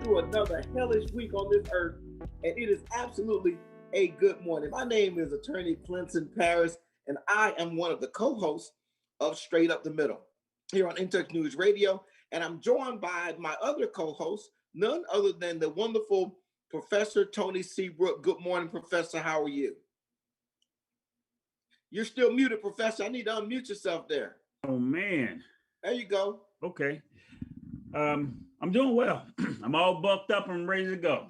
through another hellish week on this earth, and it is absolutely a good morning. My name is Attorney Clint Paris, and I am one of the co-hosts of Straight Up the Middle here on Intech News Radio, and I'm joined by my other co-host, none other than the wonderful Professor Tony Seabrook. Good morning, Professor. How are you? You're still muted, Professor. I need to unmute yourself there. Oh man. There you go. Okay. I'm doing well. I'm all bucked up and ready to go.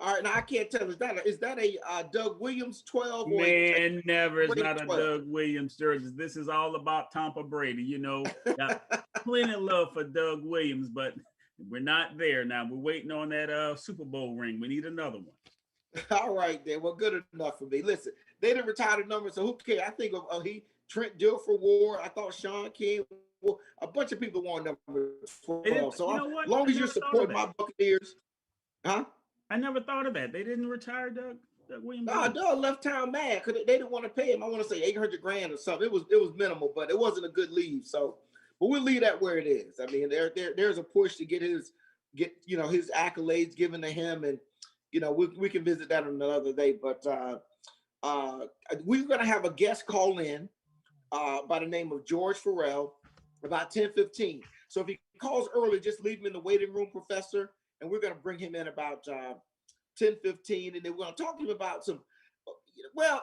All right, now I can't tell. Is that a Doug Williams 12 or Man, never. It's Brady not a 12? Doug Williams jersey. This is all about Tampa Brady. Got plenty of love for Doug Williams, but we're not there now. We're waiting on that Super Bowl ring. We need another one. All right, then. Well, good enough for me. Listen, they didn't retire the number, so who cares? I think of Trent Dilfer wore. I thought Sean King. Well, a bunch of people wore number 12. So as long as you're supporting my Buccaneers, huh? I never thought of that. They didn't retire Doug Williams. Nah, Doug left town mad because they didn't want to pay him. I want to say $800,000 or something. It was minimal, but it wasn't a good leave. So, but we'll leave that where it is. I mean, there's a push to get his accolades given to him, and we can visit that on another day. But we're gonna have a guest call in by the name of George Farrell about 10:15. So if he calls early, just leave him in the waiting room, Professor, and we're going to bring him in about 10:15, and then we're going to talk to him about well,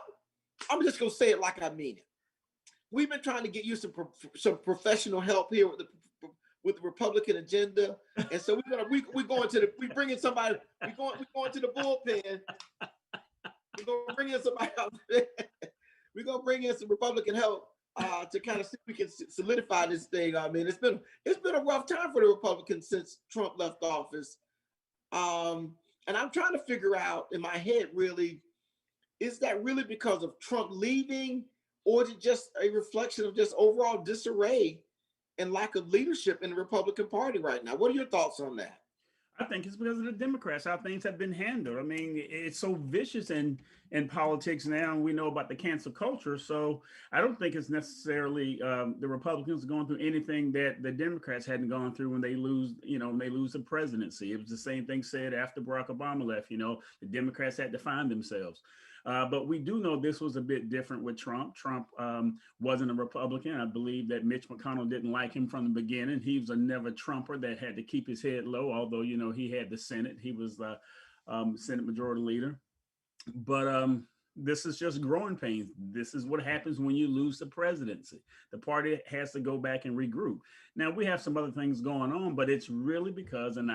I'm just going to say it like I mean it. We've been trying to get you some professional help here with the Republican agenda, and so we're going to we bringing somebody. We're going to the bullpen. We're going to bring in somebody out there. We're going to bring in some Republican help to kind of see if we can solidify this thing. I mean, it's been a rough time for the Republicans since Trump left office. And I'm trying to figure out in my head, really, is that really because of Trump leaving, or is it just a reflection of just overall disarray and lack of leadership in the Republican Party right now? What are your thoughts on that? I think it's because of the Democrats, how things have been handled. I mean, it's so vicious in politics now, and we know about the cancel culture. So I don't think it's necessarily the Republicans going through anything that the Democrats hadn't gone through when they lose the presidency. It was the same thing said after Barack Obama left. The Democrats had to find themselves. But we do know this was a bit different with Trump. Trump wasn't a Republican. I believe that Mitch McConnell didn't like him from the beginning. He was a never Trumper that had to keep his head low, although, he had the Senate. He was the Senate Majority Leader. But this is just growing pains. This is what happens when you lose the presidency. The party has to go back and regroup. Now, we have some other things going on, but it's really because, and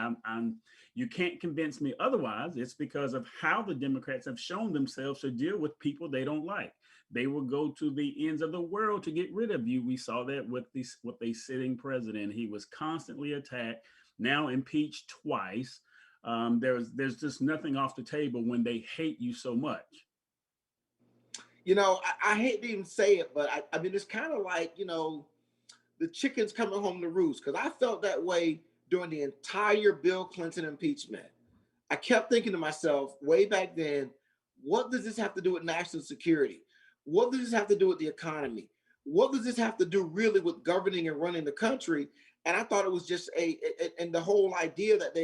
you can't convince me otherwise, it's because of how the Democrats have shown themselves to deal with people they don't like. They will go to the ends of the world to get rid of you. We saw that with a sitting president. He was constantly attacked, now impeached twice. There's just nothing off the table when they hate you so much. I hate to even say it, but I mean, it's kind of like, the chickens coming home to roost, because I felt that way during the entire Bill Clinton impeachment. I kept thinking to myself way back then, what does this have to do with national security? What does this have to do with the economy? What does this have to do really with governing and running the country? And I thought it was just and the whole idea that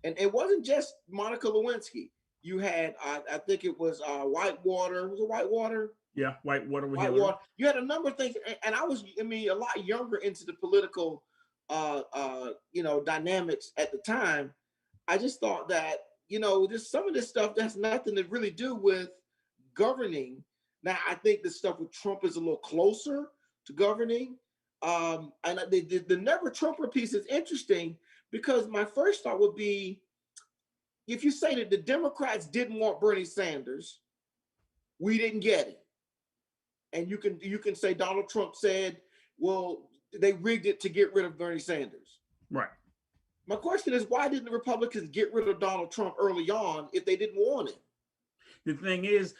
and it wasn't just Monica Lewinsky. You had, I think it was Whitewater. Was it Whitewater? Yeah, Whitewater. Whitewater. You had a number of things, and I was, a lot younger into the political, dynamics at the time. I just thought that, just some of this stuff that's nothing to really do with governing. Now, I think the stuff with Trump is a little closer to governing. And the Never Trumper piece is interesting because my first thought would be, if you say that the Democrats didn't want Bernie Sanders, we didn't get it. And you can say Donald Trump said, well, they rigged it to get rid of Bernie Sanders. Right. My question is, why didn't the Republicans get rid of Donald Trump early on if they didn't want him? The thing is,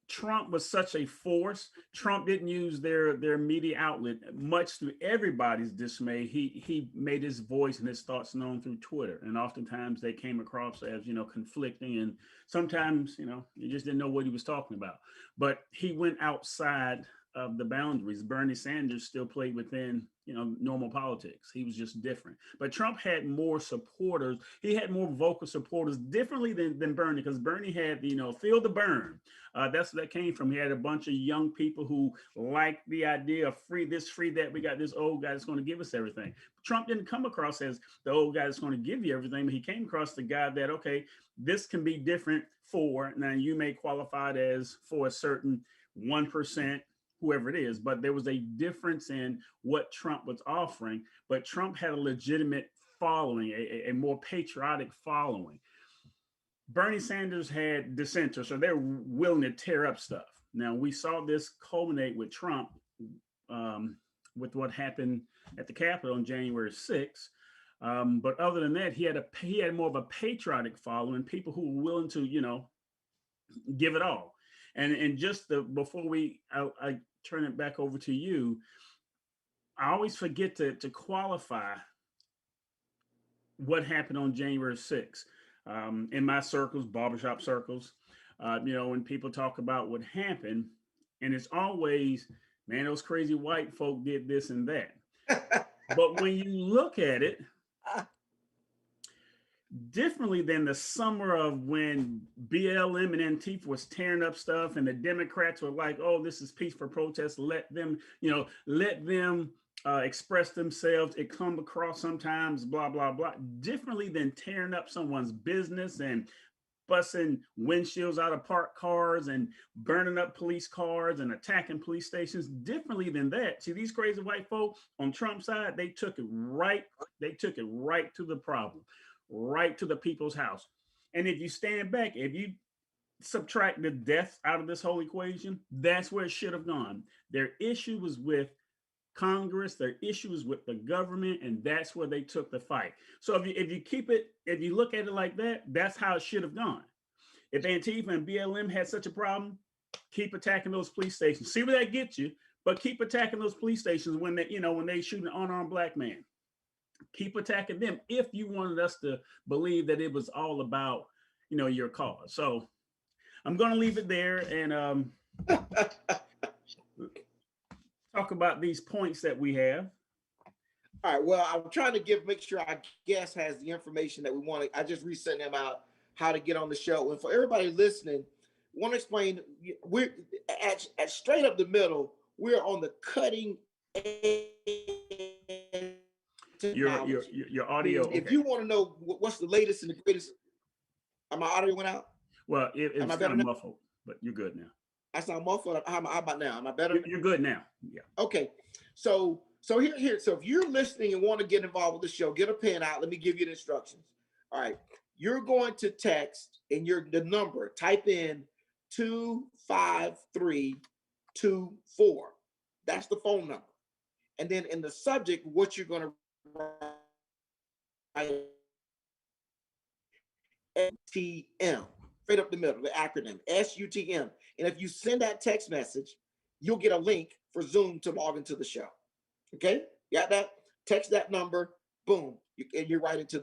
Trump was such a force. Trump didn't use their media outlet, much to everybody's dismay. He made his voice and his thoughts known through Twitter, and oftentimes they came across as conflicting, and sometimes you just didn't know what he was talking about. But he went outside of the boundaries. Bernie Sanders still played within normal politics. He was just different. But Trump had more supporters. He had more vocal supporters differently than Bernie, because Bernie had, feel the burn. That's where that came from. He had a bunch of young people who liked the idea of free this, free that. We got this old guy that's going to give us everything. Trump didn't come across as the old guy that's going to give you everything, but he came across the guy that, okay, this can be different for, now you may qualify it as for a certain 1%, whoever it is, but there was a difference in what Trump was offering. But Trump had a legitimate following, a more patriotic following. Bernie Sanders had dissenters, so they're willing to tear up stuff. Now, we saw this culminate with Trump, with what happened at the Capitol on January 6th. But other than that, he had more of a patriotic following, people who were willing to, give it all. And just before I turn it back over to you, I always forget to qualify what happened on January 6th. In my circles, barbershop circles, when people talk about what happened, and it's always, man, those crazy white folk did this and that. But when you look at it differently than the summer of when BLM and Antifa was tearing up stuff, and the Democrats were like, oh, this is peaceful protest. Let them express themselves. It come across sometimes, blah, blah, blah. Differently than tearing up someone's business and busting windshields out of parked cars and burning up police cars and attacking police stations. Differently than that. See, these crazy white folk on Trump's side, they took it right to the problem, right to the people's house. And if you stand back, if you subtract the deaths out of this whole equation, that's where it should have gone. Their issue was with Congress, their issue was with the government, and that's where they took the fight. So if you look at it like that, that's how it should have gone. If Antifa and BLM had such a problem, keep attacking those police stations. See where that gets you, but keep attacking those police stations when they shoot an unarmed black man. Keep attacking them if you wanted us to believe that it was all about, your cause. So I'm going to leave it there and talk about these points that we have. All right. Well, I'm trying to make sure our guest has the information that we want. I just resent them out how to get on the show. And for everybody listening, I want to explain, we're at straight up the middle. We're on the cutting edge. Your audio. If you want to know what's the latest and the greatest, my audio went out. Well, it's kind of muffled, but you're good now. I sound muffled. How about now? Am I better? You're good now. Yeah. Okay. So here. So if you're listening and want to get involved with the show, get a pen out. Let me give you the instructions. All right. You're going to text and the number. Type in 25324. That's the phone number. And then in the subject, what you're going to write, SUTM, straight up the middle, the acronym SUTM. And if you send that text message, you'll get a link for Zoom to log into the show. Okay, got that? Text that number, boom, and you're right into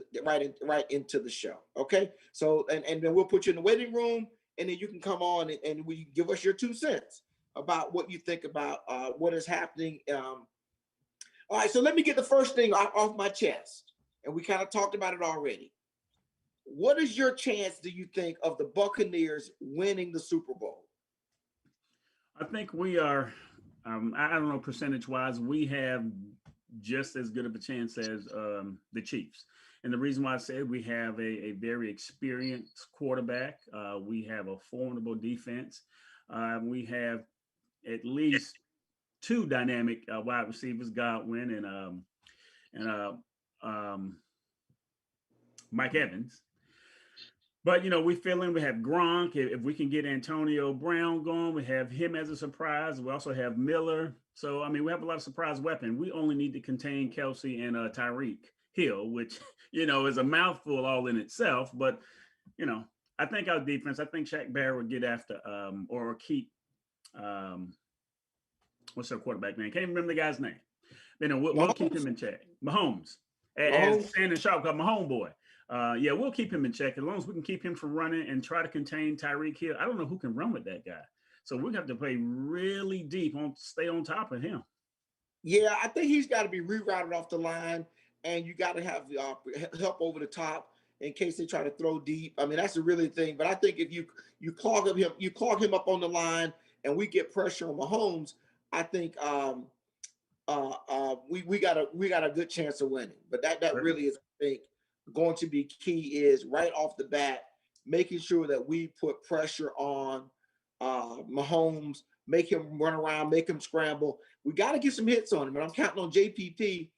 the show. Okay, so and then we'll put you in the waiting room, and then you can come on and we give us your 2 cents about what you think about what is happening. All right, so let me get the first thing off my chest, and we kind of talked about it already. What is your chance, do you think, of the Buccaneers winning the Super Bowl? I think we are, I don't know, percentage-wise, we have just as good of a chance as the Chiefs. And the reason why I said we have a very experienced quarterback. We have a formidable defense. We have at least 2 dynamic wide receivers, Godwin and Mike Evans. But, we feel we have Gronk. If we can get Antonio Brown going, we have him as a surprise. We also have Miller. So, we have a lot of surprise weapons. We only need to contain Kelsey and Tyreek Hill, which, is a mouthful all in itself. But, I think our defense, I think Shaq Barrett would get after or keep, what's their quarterback name? Can't even remember the guy's name. We'll keep him in check. Mahomes. As Shannon Sharp got my homeboy. We'll keep him in check as long as we can keep him from running and try to contain Tyreek Hill. I don't know who can run with that guy. So we have to play really deep stay on top of him. Yeah, I think he's got to be rerouted off the line, and you got to have help over the top in case they try to throw deep. I mean, that's a really thing. But I think if you clog him up on the line, and we get pressure on Mahomes, I think we got a good chance of winning. But that Sure. really is, I think, going to be key is right off the bat making sure that we put pressure on Mahomes, make him run around, make him scramble. We got to get some hits on him, and I'm counting on JPP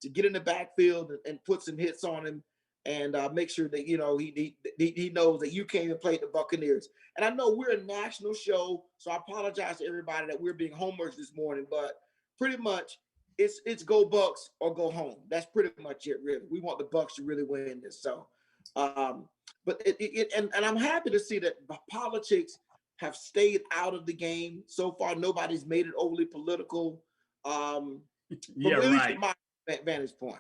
to get in the backfield and put some hits on him and make sure that he knows that you came and played the Buccaneers. And I know we're a national show, so I apologize to everybody that we're being homers this morning, but pretty much it's go Bucks or go home. That's pretty much it, really. We want the Bucks to really win this. So, but and I'm happy to see that politics have stayed out of the game so far. Nobody's made it overly political, from Yeah, at least right. from my vantage point.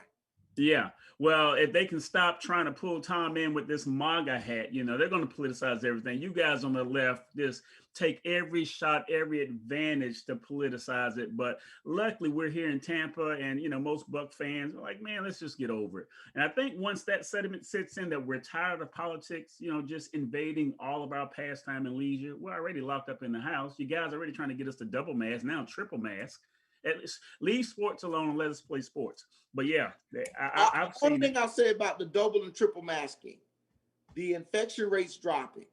Yeah. Well, if they can stop trying to pull Tom in with this MAGA hat, they're going to politicize everything. You guys on the left just take every shot, every advantage to politicize it. But luckily, we're here in Tampa, and most Buck fans are like, man, let's just get over it. And I think once that sentiment sits in that we're tired of politics, just invading all of our pastime and leisure, we're already locked up in the house. You guys are already trying to get us to double mask, now triple mask. At least leave sports alone and let us play sports. But yeah, I've One seen it. thing I'll say about the double and triple masking, the infection rates dropping.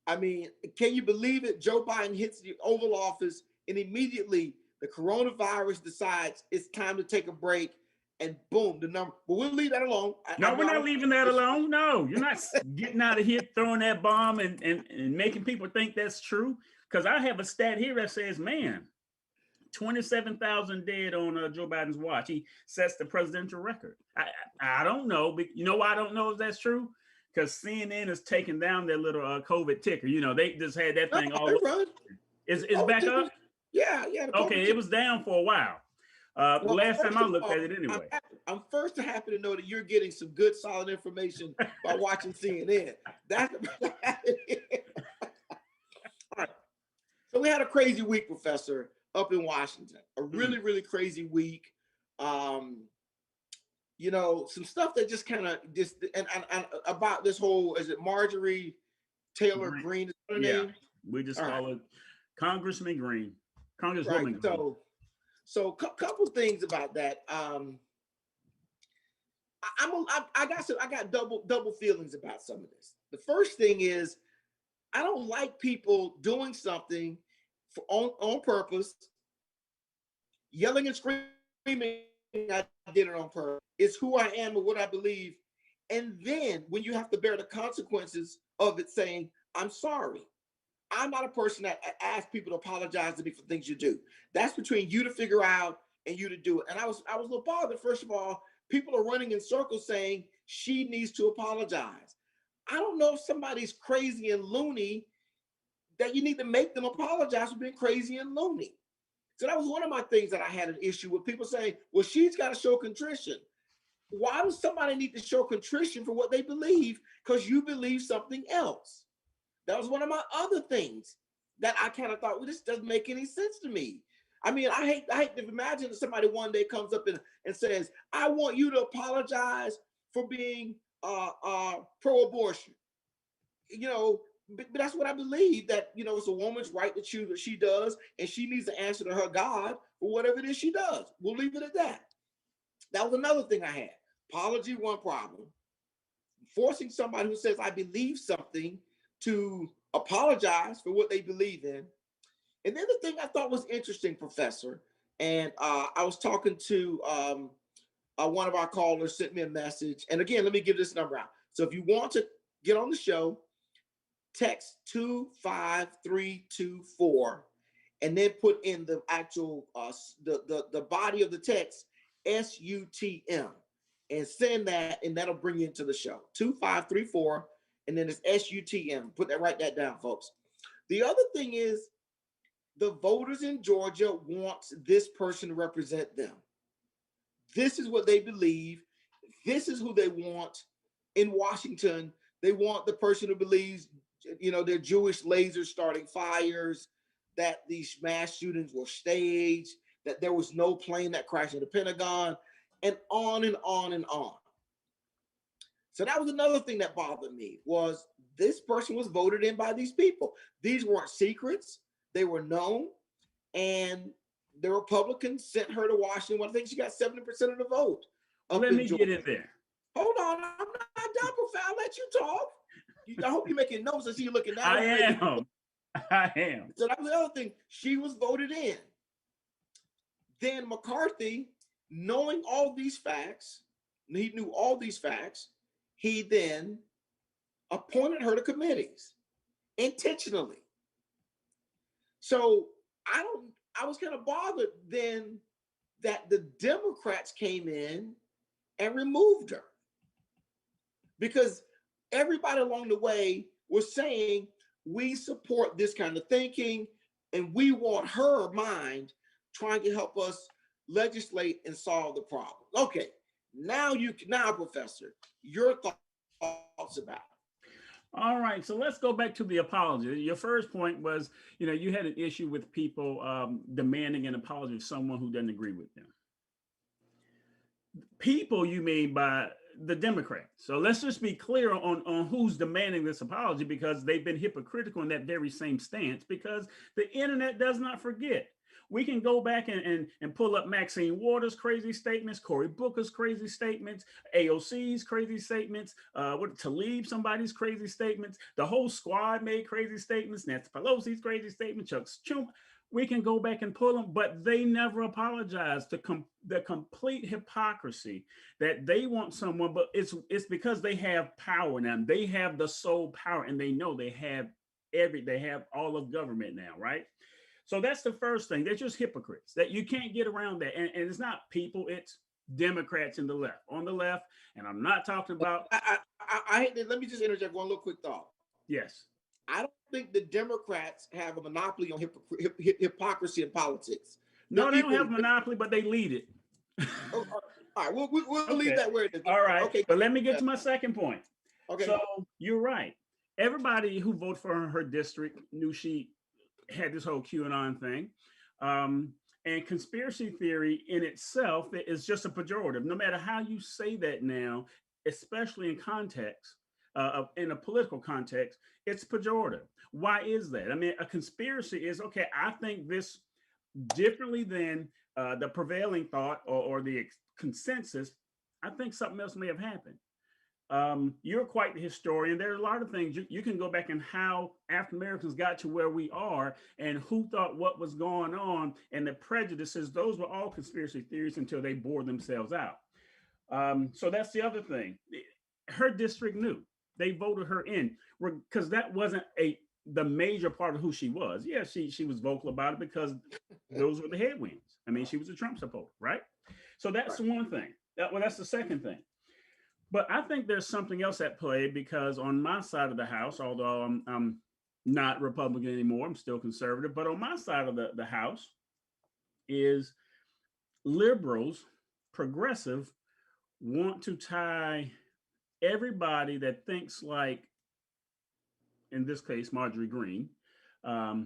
I mean, can you believe it? Joe Biden hits the Oval Office, and immediately the coronavirus decides it's time to take a break, and boom, the number. But we'll leave that alone. No, we're not leaving that alone. No, you're not getting out of here throwing that bomb and making people think that's true. Because I have a stat here that says, man, 27,000 dead on Joe Biden's watch. He sets the presidential record. I don't know, but you know why I don't know if that's true? Because CNN is taking down their little COVID ticker. They just had that thing all over. Is back up? Yeah. Okay, it was down for a while. Last time I looked at it anyway. I'm first happy to know that you're getting some good, solid information by watching CNN. That's all right. So we had a crazy week, Professor, up in Washington. A really, really crazy week. Some stuff that just kind of and about this whole, is it Marjorie Taylor Greene? Is her name? We just call it Congressman Green. Congresswoman Green. So couple things about that. I got double feelings about some of this. The first thing is, I don't like people doing something on purpose, yelling and screaming, I did it on purpose. It's who I am and what I believe. And then when you have to bear the consequences of it, saying, I'm sorry. I'm not a person that asks people to apologize to me for things you do. That's between you to figure out and you to do it. And I was a little bothered. First of all, people are running in circles saying she needs to apologize. I don't know if somebody's crazy and loony that you need to make them apologize for being crazy and loony. So that was one of my things that I had an issue with, people saying, well, she's got to show contrition. Why does somebody need to show contrition for what they believe? Because you believe something else. That was one of my other things that I kind of thought, well, this doesn't make any sense to me. I mean, I hate to imagine that somebody one day comes up and says, I want you to apologize for being pro-abortion. But that's what I believe, that, it's a woman's right to choose what she does, and she needs to answer to her God for whatever it is she does. We'll leave it at that. That was another thing I had. Apology, one problem. Forcing somebody who says, I believe something, to apologize for what they believe in. And then the thing I thought was interesting, Professor, and I was talking to one of our callers, sent me a message. And again, let me give this number out. So if you want to get on the show, text 25324 and then put in the actual the body of the text, SUTM, and send that, and that'll bring you into the show. 2534, and then it's SUTM. Write that down, folks. The other thing is, the voters in Georgia want this person to represent them. This is what they believe. This is who they want in Washington. They want the person who believes, they're Jewish lasers starting fires, that these mass shootings were staged, that there was no plane that crashed in the Pentagon, and on and on and on. So that was another thing that bothered me, was this person was voted in by these people. These weren't secrets. They were known. And the Republicans sent her to Washington. I think she got 70% of the vote. Let me get in there. Hold on, I'm not done, Prof. I'll let you talk. I hope you're making notes. I see you looking down. I am. So that was the other thing. She was voted in. Then McCarthy, knowing all these facts, he knew all these facts, he then appointed her to committees intentionally. So I was kind of bothered then that the Democrats came in and removed her, because everybody along the way was saying, we support this kind of thinking and we want her mind trying to help us legislate and solve the problem. Okay, now Professor, your thoughts about it. All right, so let's go back to the apology. Your first point was, you had an issue with people demanding an apology of someone who doesn't agree with them. People, you mean by the Democrats. So let's just be clear on who's demanding this apology, because they've been hypocritical in that very same stance, because the internet does not forget. We can go back and pull up Maxine Waters' crazy statements, Cory Booker's crazy statements, AOC's crazy statements, Talib, somebody's crazy statements. The whole squad made crazy statements. Nancy Pelosi's crazy statement, Chuck Schumer. We can go back and pull them, but they never apologize. The complete hypocrisy that they want someone, but it's because they have power now. They have the sole power, and they know they have all of government now, right? So that's the first thing. They're just hypocrites. That you can't get around that. And it's not people, it's Democrats in the left. On the left, and I'm not talking about. Let me just interject one little quick thought. Yes. I don't think the Democrats have a monopoly on hypocrisy in politics. No, they don't have a monopoly, but they lead it. All right, we'll leave that where it is. All right, okay. But let me get to my second point. Okay. So you're right. Everybody who voted for her district knew she had this whole QAnon thing. And conspiracy theory in itself is just a pejorative. No matter how you say that now, especially in context, in a political context, it's pejorative. Why is that? I mean, a conspiracy is, okay, I think this differently than the prevailing thought or the consensus. I think something else may have happened. You're quite the historian. There are a lot of things you can go back and how African Americans got to where we are and who thought what was going on and the prejudices. Those were all conspiracy theories until they bore themselves out. So that's the other thing. Her district knew. They voted her in because that wasn't the major part of who she was. Yeah, she was vocal about it because those were the headwinds. I mean, she was a Trump supporter, right? So that's the one thing. That's the second thing. But I think there's something else at play, because on my side of the house, although I'm not Republican anymore, I'm still conservative, but on my side of the house is liberals, progressive, want to tie everybody that thinks like, in this case, Marjorie Greene, tie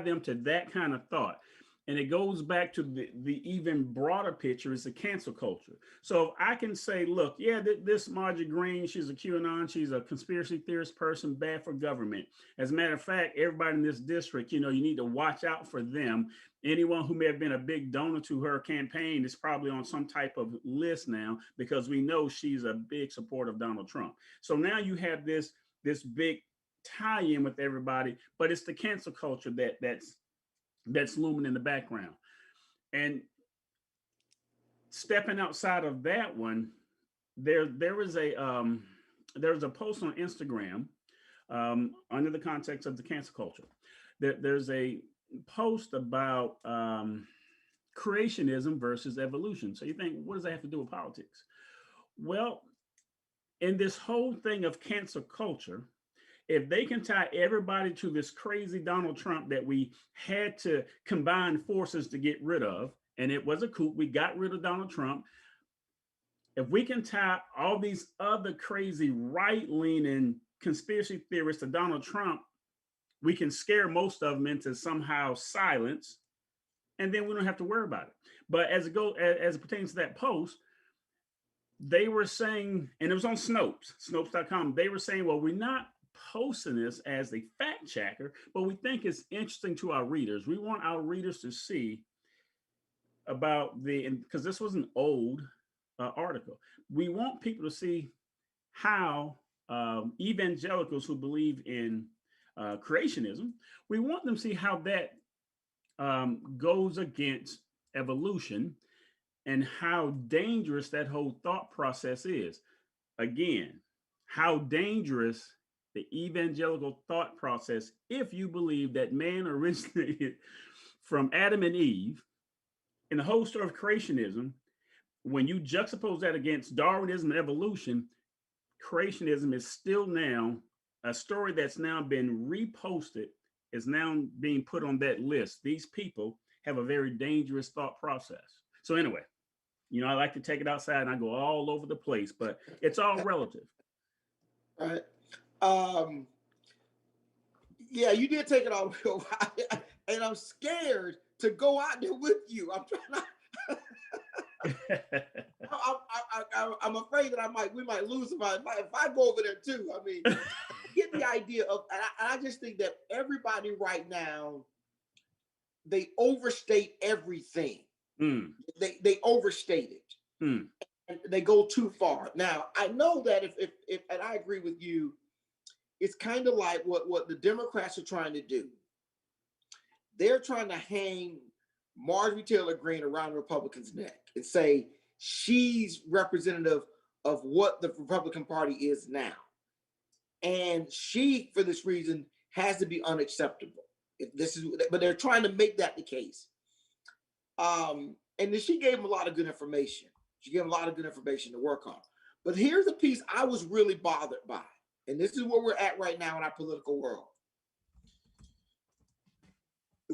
them to that kind of thought. And it goes back to the even broader picture, is the cancel culture. So if I can say, look, yeah, this Marjorie Greene, she's a QAnon, she's a conspiracy theorist person, bad for government. As a matter of fact, everybody in this district, you need to watch out for them. Anyone who may have been a big donor to her campaign is probably on some type of list now, because we know she's a big supporter of Donald Trump. So now you have this big tie-in with everybody, but it's the cancel culture that's looming in the background. And stepping outside of that one, there was a post on Instagram under the context of the cancel culture. There's a post about creationism versus evolution. So you think, what does that have to do with politics? Well, in this whole thing of cancel culture, if they can tie everybody to this crazy Donald Trump that we had to combine forces to get rid of, and it was a coup, we got rid of Donald Trump. If we can tie all these other crazy right-leaning conspiracy theorists to Donald Trump, we can scare most of them into somehow silence, and then we don't have to worry about it. But as it pertains to that post, they were saying, and it was on Snopes.com. They were saying, well, we're not posting this as a fact checker, but we think it's interesting to our readers. We want our readers to see about because this was an old article. We want people to see how evangelicals who believe in creationism, we want them to see how that goes against evolution and how dangerous that whole thought process is. Again, how dangerous the evangelical thought process if you believe that man originated from Adam and Eve in the whole story of creationism. When you juxtapose that against Darwinism and evolution, creationism is still now a story that's now been reposted, is now being put on that list. These people have a very dangerous thought process. So anyway, I like to take it outside and I go all over the place, but it's all relative. Right. Yeah, you did take it all over, and I'm scared to go out there with you. I'm trying to. I'm afraid that we might lose somebody if I go over there too. I mean, get the idea of, and I just think that everybody right now, they overstate everything. They overstate it. And they go too far. Now, I know that if and I agree with you, it's kind of like what the Democrats are trying to do. They're trying to hang Marjorie Taylor Greene around the Republicans' neck and say she's representative of what the Republican Party is now. And she, for this reason, has to be unacceptable. But they're trying to make that the case. And then she gave him a lot of good information. She gave him a lot of good information to work on. But here's a piece I was really bothered by. And this is where we're at right now in our political world.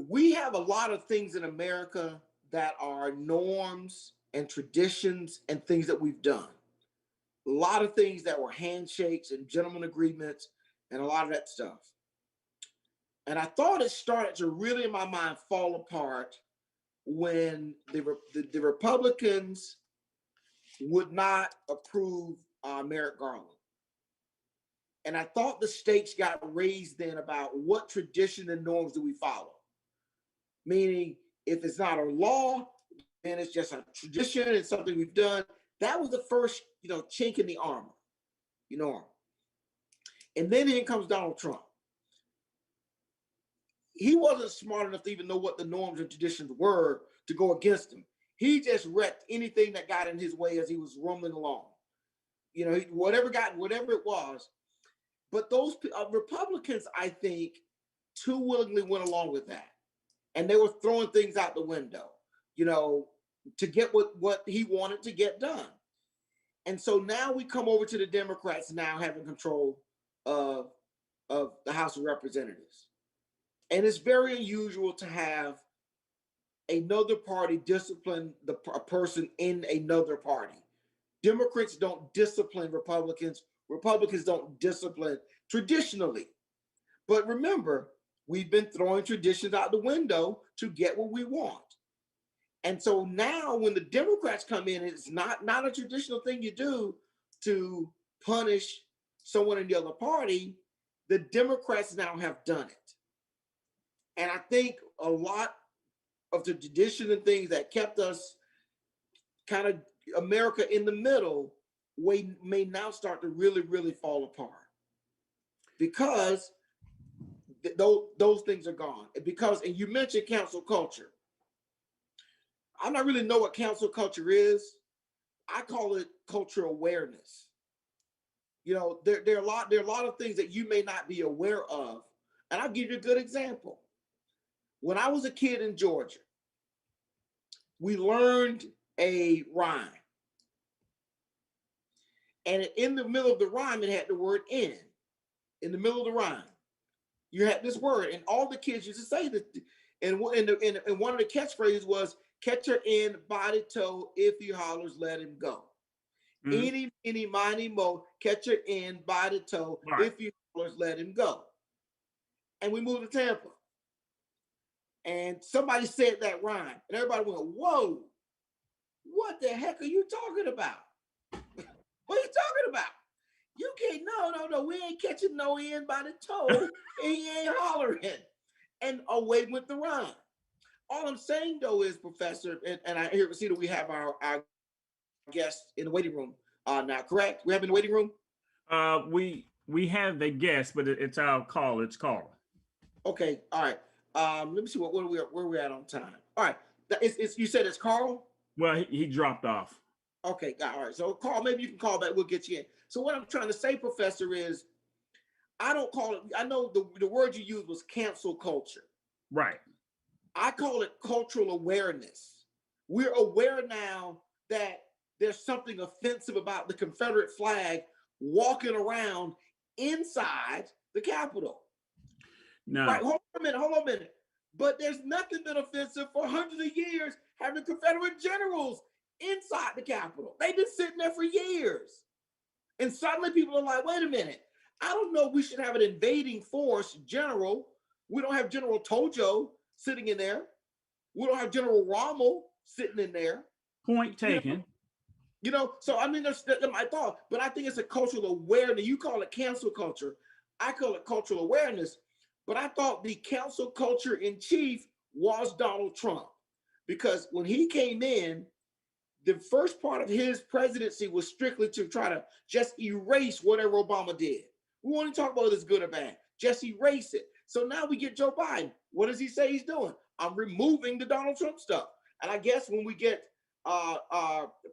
We have a lot of things in America that are norms and traditions and things that we've done. A lot of things that were handshakes and gentlemen agreements and a lot of that stuff. And I thought it started to really, in my mind, fall apart when the Republicans would not approve Merrick Garland. And I thought the stakes got raised then about what tradition and norms do we follow? Meaning, if it's not a law, then it's just a tradition and something we've done. That was the first, chink in the armor, And then in comes Donald Trump. He wasn't smart enough to even know what the norms and traditions were to go against him. He just wrecked anything that got in his way as he was rumbling along. Whatever it was. But those Republicans, I think, too willingly went along with that. And they were throwing things out the window, to get what he wanted to get done. And so now we come over to the Democrats now having control of the House of Representatives. And it's very unusual to have another party discipline a person in another party. Democrats don't discipline Republicans. Republicans don't discipline traditionally. But remember, we've been throwing traditions out the window to get what we want. And so now when the Democrats come in, it's not a traditional thing you do to punish someone in the other party. The Democrats now have done it. And I think a lot of the tradition and things that kept us kind of America in the middle may now start to really, really fall apart. Because those things are gone. And you mentioned cancel culture. I don't really know what cancel culture is. I call it cultural awareness. There are a lot of things that you may not be aware of. And I'll give you a good example. When I was a kid in Georgia, we learned a rhyme. And in the middle of the rhyme, it had the word in. In the middle of the rhyme, you had this word, and all the kids used to say that. And one of the catchphrases was, catch her in, body toe, if he hollers, let him go. Eeny, meeny, miny, mo, catch her in, body toe, if he hollers, let him go. And we moved to Tampa. and somebody said that rhyme, and everybody went, "Whoa, what the heck are you talking about? What are you talking about? You can't, no, we ain't catching no end by the toe, and he ain't hollering." And away went the rhyme. All I'm saying though is, Professor, and I see that we have our guest in the waiting room now, correct? We have in the waiting room? We have the guest, but it's our call. It's Carl. Okay, all right. Let me see where we at on time. All right. It's you said it's Carl? Well, he dropped off. Okay, all right. So Carl, maybe you can call back, we'll get you in. So what I'm trying to say, Professor, is I don't call it, I know the word you used was cancel culture. Right. I call it cultural awareness. We're aware now that there's something offensive about the Confederate flag walking around inside the Capitol. No. Right, hold on a minute. But there's nothing been offensive for hundreds of years having Confederate generals inside the Capitol. They've been sitting there for years. And suddenly people are like, wait a minute, I don't know we should have an invading force general. We don't have General Tojo sitting in there. We don't have General Rommel sitting in there. Point taken. So I mean, that's my thought. But I think it's a cultural awareness. You call it cancel culture. I call it cultural awareness. But I thought the cancel culture in chief was Donald Trump. Because when he came in, the first part of his presidency was strictly to try to just erase whatever Obama did. We want to talk about this good or bad. Just erase it. So now we get Joe Biden. What does he say he's doing? I'm removing the Donald Trump stuff. And I guess when we get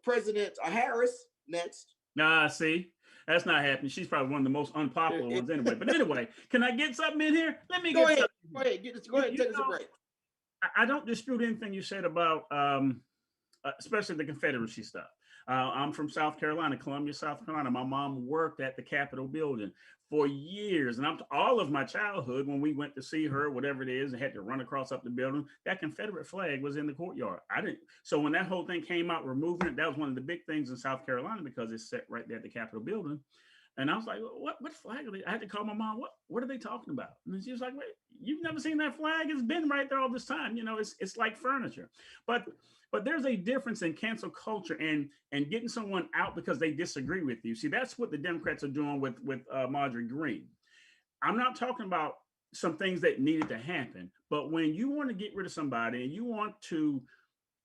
President Harris next. Nah, see, that's not happening. She's probably one of the most unpopular ones anyway. But anyway, can I get something in here? Let me go get ahead. something. Go ahead. Go ahead and take us a break. I don't dispute anything you said about especially the Confederacy stuff. I'm from South Carolina, Columbia, South Carolina. My mom worked at the Capitol building for years. And all of my childhood, when we went to see her, whatever it is, and had to run across up the building, that Confederate flag was in the courtyard. So when that whole thing came out, removing it, that was one of the big things in South Carolina because it's set right there at the Capitol building. And I was like, what flag are they? I had to call my mom. What are they talking about? And she was like, wait, you've never seen that flag? It's been right there all this time. It's like furniture. But there's a difference in cancel culture and getting someone out because they disagree with you. See, that's what the Democrats are doing with Marjorie Greene. I'm not talking about some things that needed to happen, but when you want to get rid of somebody and you want to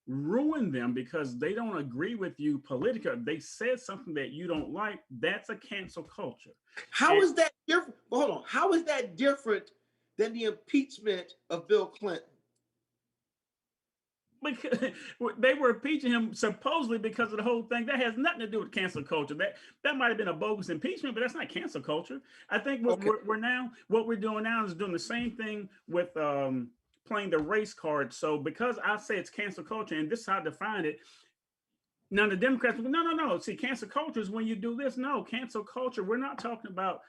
ruin them because they don't agree with you politically, they said something that you don't like, that's a cancel culture. How is that different? Hold on. How is that different than the impeachment of Bill Clinton? Because they were impeaching him supposedly because of the whole thing. That has nothing to do with cancel culture. That might have been a bogus impeachment, but that's not cancel culture. I think what we're doing now is doing the same thing with playing the race card. So because I say it's cancel culture, and this is how I define it. Now the Democrats, no. See, cancel culture is when you do this. No, cancel culture. We're not talking about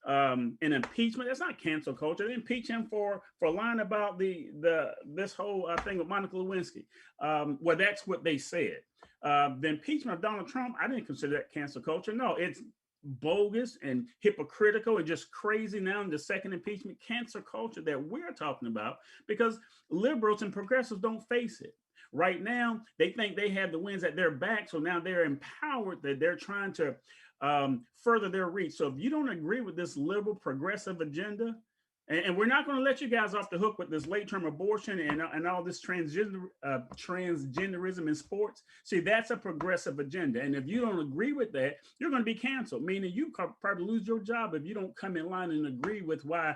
an impeachment. That's not cancel culture. They impeach him for lying about this whole thing with Monica Lewinsky. Well, that's what they said. The impeachment of Donald Trump, I didn't consider that cancel culture. No, it's bogus and hypocritical and just crazy. Now in the second impeachment, cancel culture that we're talking about, because liberals and progressives don't face it. Right now, they think they have the winds at their back, so now they're empowered that they're trying to further their reach. So if you don't agree with this liberal progressive agenda, and we're not going to let you guys off the hook with this late-term abortion and all this transgenderism in sports. See, that's a progressive agenda. And if you don't agree with that, you're going to be canceled, meaning you probably lose your job if you don't come in line and agree with why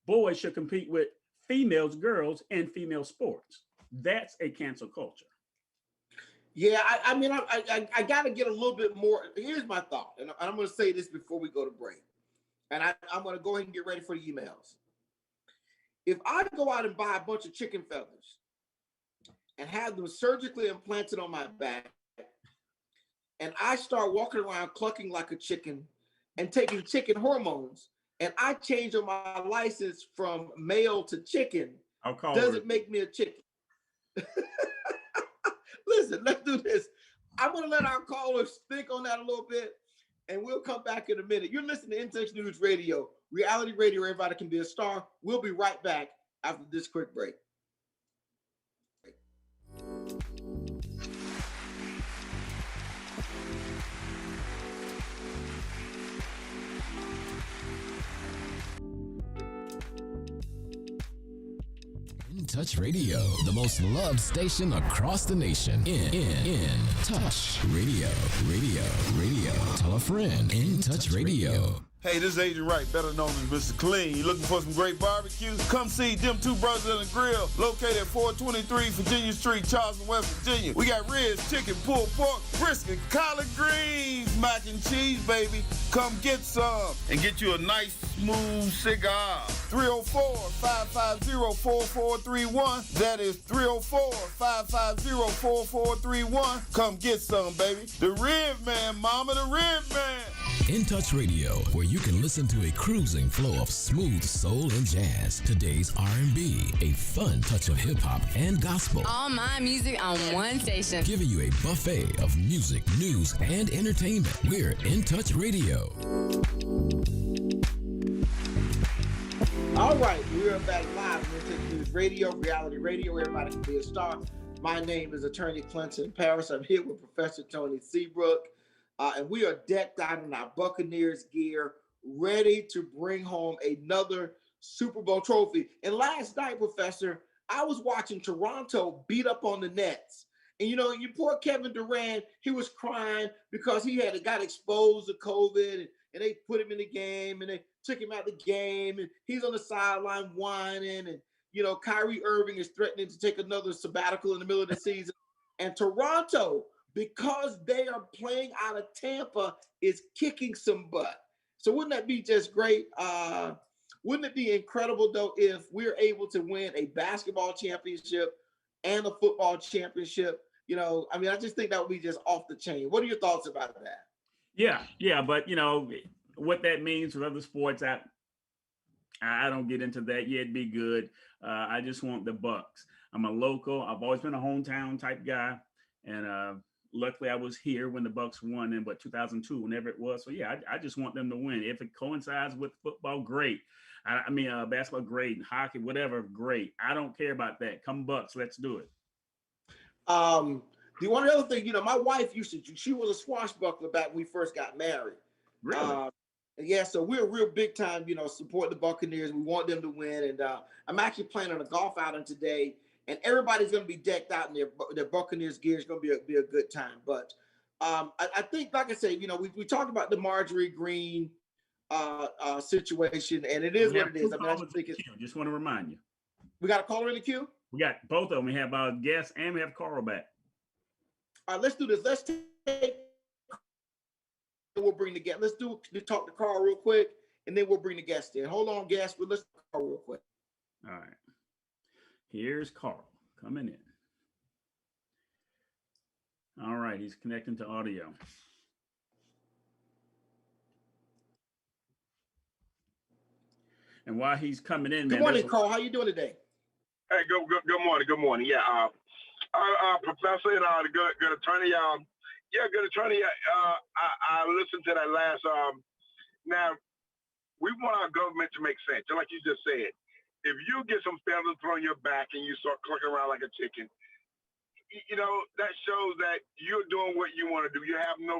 boys should compete with females, girls, and female sports. That's a cancel culture. Yeah, I mean, I got to get a little bit more. Here's my thought, and I'm going to say this before we go to break. And I'm going to go ahead and get ready for the emails. If I go out and buy a bunch of chicken feathers and have them surgically implanted on my back, and I start walking around clucking like a chicken and taking chicken hormones, and I change on my license from male to chicken, does it make me a chicken? Listen, let's do this. I'm going to let our callers think on that a little bit, and we'll come back in a minute. You're listening to In Touch News Radio, reality radio, everybody can be a star. We'll be right back after this quick break. In Touch Radio, the most loved station across the nation. In Touch Radio. Tell a friend. In Touch Radio. Hey, this is Agent Wright, better known as Mr. Clean. You looking for some great barbecue? Come see them two brothers in the grill, located at 423 Virginia Street, Charleston, West Virginia. We got ribs, chicken, pulled pork, brisket, collard greens, mac and cheese, baby. Come get some and get you a nice, smooth cigar. 304-550-4431. That is 304-550-4431. Come get some, baby. The Rib Man, mama, the Rib Man. In Touch Radio, where you can listen to a cruising flow of smooth soul and jazz, today's R&B, a fun touch of hip-hop and gospel. All my music on one station. Giving you a buffet of music, news, and entertainment. We're In Touch Radio. All right, we're back live on In Touch News Radio, reality radio. Everybody can be a star. My name is Attorney Clint in Paris. I'm here with Professor Tony Seabrook. And we are decked out in our Buccaneers gear, ready to bring home another Super Bowl trophy. And last night, Professor, I was watching Toronto beat up on the Nets. And, you know, you poor Kevin Durant, he was crying because he got exposed to COVID, and they put him in the game, and they took him out the game, and he's on the sideline whining. And, you know, Kyrie Irving is threatening to take another sabbatical in the middle of the season. And Toronto, because they are playing out of Tampa, is kicking some butt. So wouldn't that be just great? Wouldn't it be incredible, though, if we're able to win a basketball championship and a football championship? You know, I mean, I just think that would be just off the chain. What are your thoughts about that? Yeah, but, you know, what that means for other sports, I don't get into that. Yeah, it'd be good. I just want the Bucks. I'm a local. I've always been a hometown type guy. And luckily, I was here when the Bucks won in 2002, whenever it was. So yeah, I just want them to win. If it coincides with football, great. I mean, basketball, great. Hockey, whatever, great. I don't care about that. Come Bucks, let's do it. The one other thing, you know, my wife she was a swashbuckler back when we first got married. Really? Yeah, so we're real big time, you know, support the Buccaneers. We want them to win, and I'm actually planning on a golf outing today. And everybody's going to be decked out in their Buccaneers gear. It's going to be a good time. But I think, like I said, you know, we talked about the Marjorie Green situation, and it is what it is. I mean, I just want to remind you. We got a caller in the queue? We got both of them. We have our guest and we have Carl back. All right, let's do this. Let's take. We'll bring the guest. Let's talk to Carl real quick, and then we'll bring the guest in. Hold on, guest. But let's talk to Carl real quick. All right. Here's Carl coming in. All right, he's connecting to audio. And while he's coming in, good morning, Carl. How you doing today? Hey, good morning. Good morning. Yeah, Professor and the good attorney. Good attorney. I listened to that last. Now, we want our government to make sense, just like you just said. If you get some feathers thrown on your back and you start clucking around like a chicken, you know, that shows that you're doing what you want to do. You have no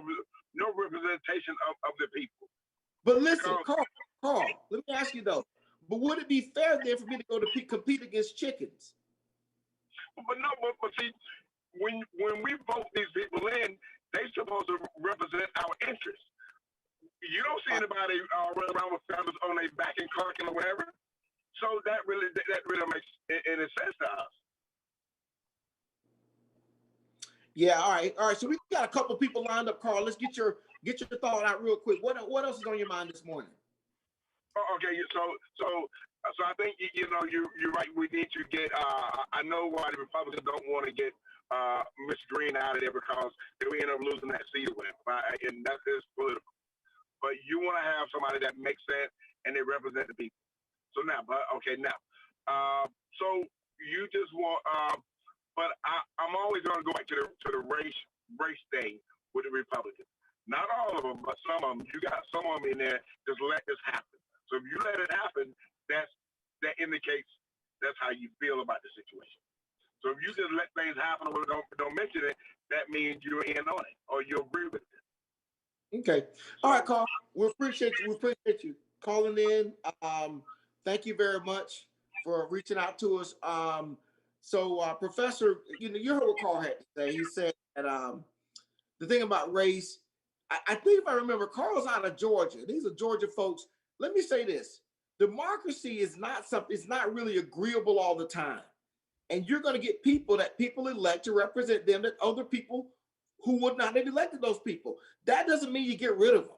representation of the people. But listen, Carl, let me ask you though. But would it be fair then for me to go to compete against chickens? But see, when we vote these people in, they're supposed to represent our interests. You don't see anybody run around with feathers on their back and clucking or whatever. So that really makes any sense to us. Yeah, all right. So we got a couple people lined up, Carl. Let's get your thought out real quick. What else is on your mind this morning? Okay, so I think you're right. We need to get. I know why the Republicans don't want to get Miss Green out of there because we end up losing that seat with him, and that is political. But you want to have somebody that makes sense and they represent the people. So now, so you just want, but I'm always going to go back to the race thing with the Republicans. Not all of them, but some of them. You got some of them in there. Just let this happen. So if you let it happen, that indicates that's how you feel about the situation. So if you just let things happen or don't mention it, that means you're in on it or you agree with it. Okay. All right, Carl. We appreciate you. We appreciate you calling in. Thank you very much for reaching out to us. Professor, you heard what Carl had to say. He said that the thing about race, I think if I remember, Carl's out of Georgia. These are Georgia folks. Let me say this: democracy is not something. It's not really agreeable all the time, and you're going to get people that people elect to represent them that other people who would not have elected those people. That doesn't mean you get rid of them.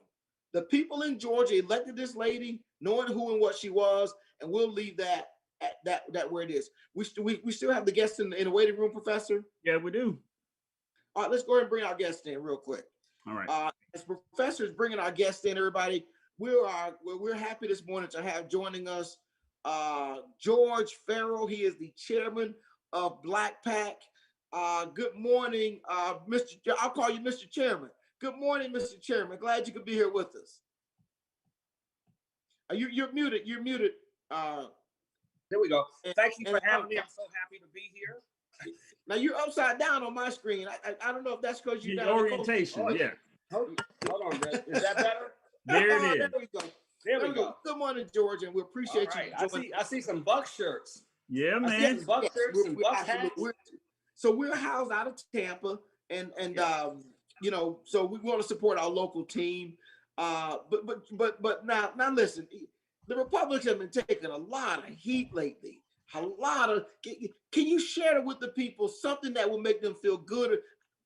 The people in Georgia elected this lady, knowing who and what she was, and we'll leave that at that where it is. We still have the guests in the waiting room, Professor. Yeah, we do. All right, let's go ahead and bring our guests in real quick. All right. As Professor is bringing our guests in, everybody, we're happy this morning to have joining us George Farrell. He is the chairman of Black Pac. Good morning, Mr. I'll call you Mr. Chairman. Good morning, Mr. Chairman. Glad you could be here with us. You're muted. You're muted. There we go. Thank you for having me. I'm so happy to be here. Now you're upside down on my screen. I don't know if that's because you're orientation. Yeah. Hold on. Is that better? There it is. There we go. There we go. Good morning, George, and we appreciate you. I see some Buck shirts. Yeah, man. I see some Buck shirts and Buck hats. So we're housed out of Tampa, and so we want to support our local team. But now listen, the Republicans have been taking a lot of heat lately. Can you share with the people something that will make them feel good,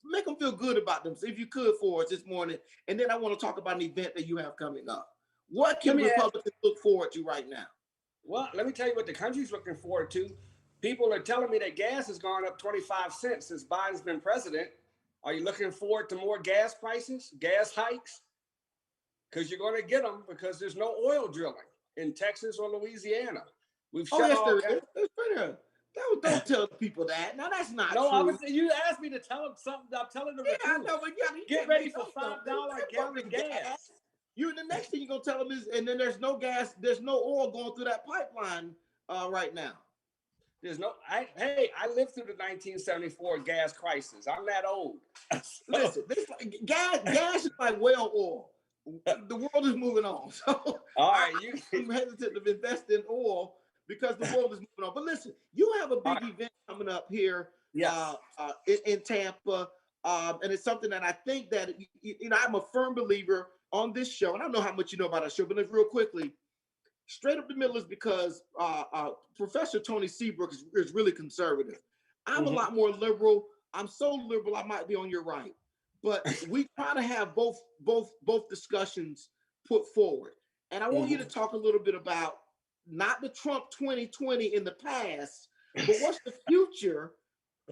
make them feel good about themselves, if you could, for us this morning? And then I want to talk about an event that you have coming up. What can Republicans look forward to right now? Well, let me tell you what the country's looking forward to. People are telling me that gas has gone up 25 cents since Biden's been president. Are you looking forward to more gas prices, gas hikes? Because you're going to get them because there's no oil drilling in Texas or Louisiana. We've shut off. Don't tell people that. No, that's not true. You asked me to tell them something. I'm telling them the truth. I know, but you get ready for $5 a gallon of gas. The next thing you're gonna tell them is, and then there's no gas, there's no oil going through that pipeline right now. There's no. I lived through the 1974 gas crisis. I'm that old. Listen, gas is like whale oil. The world is moving on. So all right, I'm hesitant to invest in oil because the world is moving on. But listen, you have a big event coming up here in Tampa. And it's something that I think that, I'm a firm believer on this show. And I don't know how much you know about our show, but real quickly, straight up the middle is because Professor Tony Seabrook is really conservative. I'm a lot more liberal. I'm so liberal, I might be on your right. But we try to have both discussions put forward. And I want you to talk a little bit about not the Trump 2020 in the past, but what's the future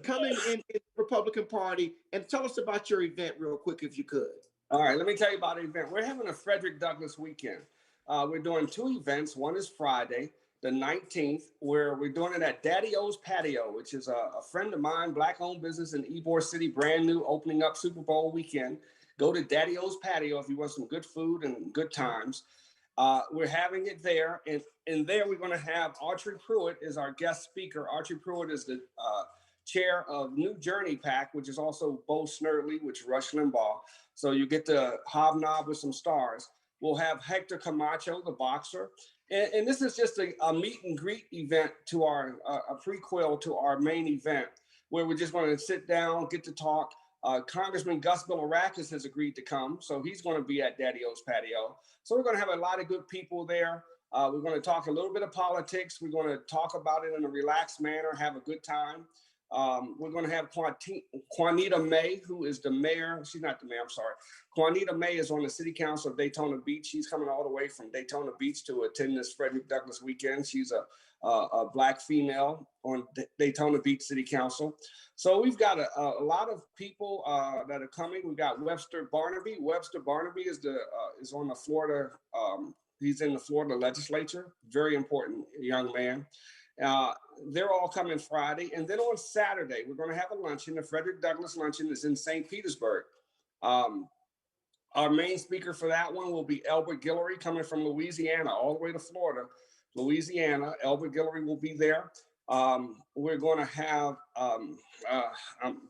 coming in the Republican Party, and tell us about your event real quick, if you could. All right, let me tell you about the event. We're having a Frederick Douglass weekend. We're doing two events. One is Friday, the 19th, where we're doing it at Daddy O's Patio, which is a friend of mine, Black-owned business in Ybor City, brand new, opening up Super Bowl weekend. Go to Daddy O's Patio if you want some good food and good times. We're having it there, and there we're going to have Atty Pruitt is our guest speaker. Atty Pruitt is the chair of New Journey PAC, which is also Bo Snerdley, which is Rush Limbaugh. So you get to hobnob with some stars. We'll have Hector Camacho, the boxer. And this is just a meet and greet event to a prequel to our main event, where we're just going to sit down, get to talk. Congressman Gus Bilirakis has agreed to come, so he's going to be at Daddy O's Patio. So we're going to have a lot of good people there. We're going to talk a little bit of politics. We're going to talk about it in a relaxed manner, have a good time. We're going to have Juanita May, who is the mayor. She's not the mayor, I'm sorry. Juanita May is on the city council of Daytona Beach. She's coming all the way from Daytona Beach to attend this Frederick Douglass weekend. She's a Black female on Daytona Beach City Council. So we've got a lot of people that are coming. We've got Webster Barnaby. Webster Barnaby is on the Florida, he's in the Florida legislature. Very important young man. They're all coming Friday. And then on Saturday, we're going to have a luncheon. The Frederick Douglass luncheon is in St. Petersburg. Our main speaker for that one will be Elbert Guillory, coming from Louisiana all the way to Florida. Louisiana, Elbert Guillory will be there. We're going to have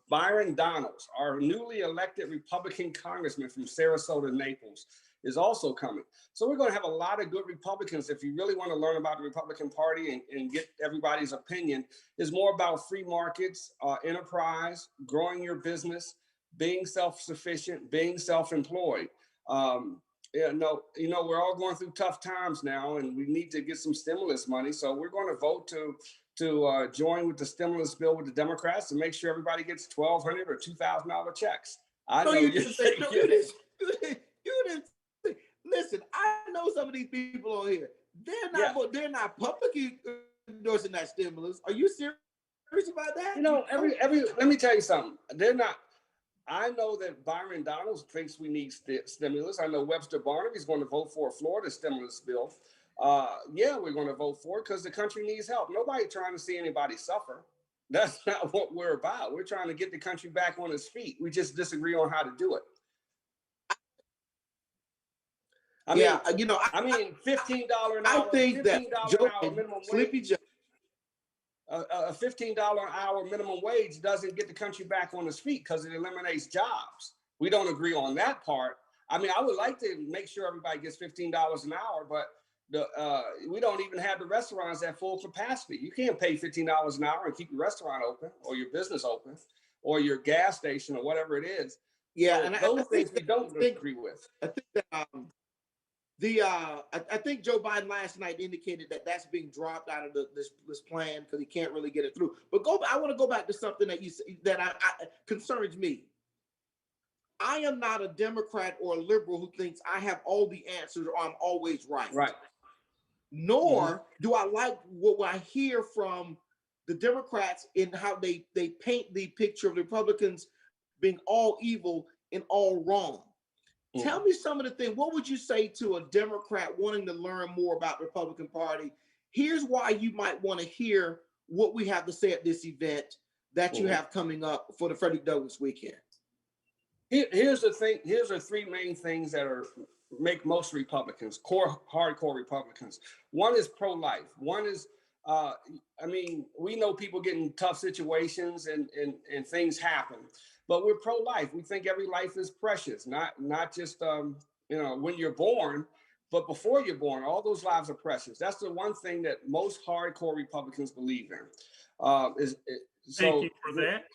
Byron Donalds, our newly elected Republican congressman from Sarasota, Naples, is also coming. So we're going to have a lot of good Republicans. If you really want to learn about the Republican Party and get everybody's opinion, it's more about free markets, enterprise, growing your business, being self-sufficient, being self-employed. We're all going through tough times now, and we need to get some stimulus money. So we're going to vote to join with the stimulus bill with the Democrats and make sure everybody gets $1,200 or $2,000 checks. I know you didn't say you didn't. Listen, I know some of these people on here. They're not publicly endorsing that stimulus. Are you serious about that? Let me tell you something. They're not. I know that Byron Donalds thinks we need stimulus. I know Webster Barnaby's going to vote for a Florida stimulus bill. We're going to vote for it because the country needs help. Nobody trying to see anybody suffer. That's not what we're about. We're trying to get the country back on its feet. We just disagree on how to do it. $15 an hour. I think that Sleepy Joe. A $15 an hour minimum wage doesn't get the country back on its feet because it eliminates jobs. We don't agree on that part. I would like to make sure everybody gets $15 an hour, but we don't even have the restaurants at full capacity. You can't pay $15 an hour and keep your restaurant open or your business open or your gas station or whatever it is. Yeah, and those things we don't agree with. I think that I think Joe Biden last night indicated that that's being dropped out of this plan because he can't really get it through. But I want to go back to something that you that concerns me. I am not a Democrat or a liberal who thinks I have all the answers or I'm always right. Right. Nor do I like what I hear from the Democrats in how they paint the picture of the Republicans being all evil and all wrong. Tell me some of the things. What would you say to a Democrat wanting to learn more about the Republican Party? Here's why you might want to hear what we have to say at this event that you have coming up for the Frederick Douglass weekend. Here's the thing. Here's the three main things that make most Republicans, hardcore Republicans. One is pro-life. One is, we know people get in tough situations and things happen. But we're pro-life. We think every life is precious, not just when you're born, but before you're born. All those lives are precious. That's the one thing that most hardcore Republicans believe in. Thank you for that.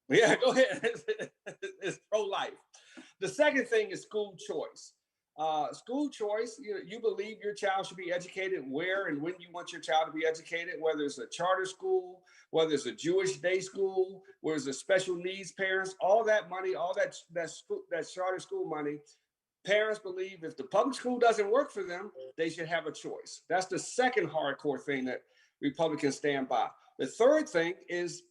Yeah, go ahead. It's pro-life. The second thing is school choice. School choice, you believe your child should be educated where and when you want your child to be educated, whether it's a charter school, whether it's a Jewish day school, whether it's a special needs parents, all that money, all that charter school money, parents believe if the public school doesn't work for them, they should have a choice. That's the second hardcore thing that Republicans stand by. The third thing is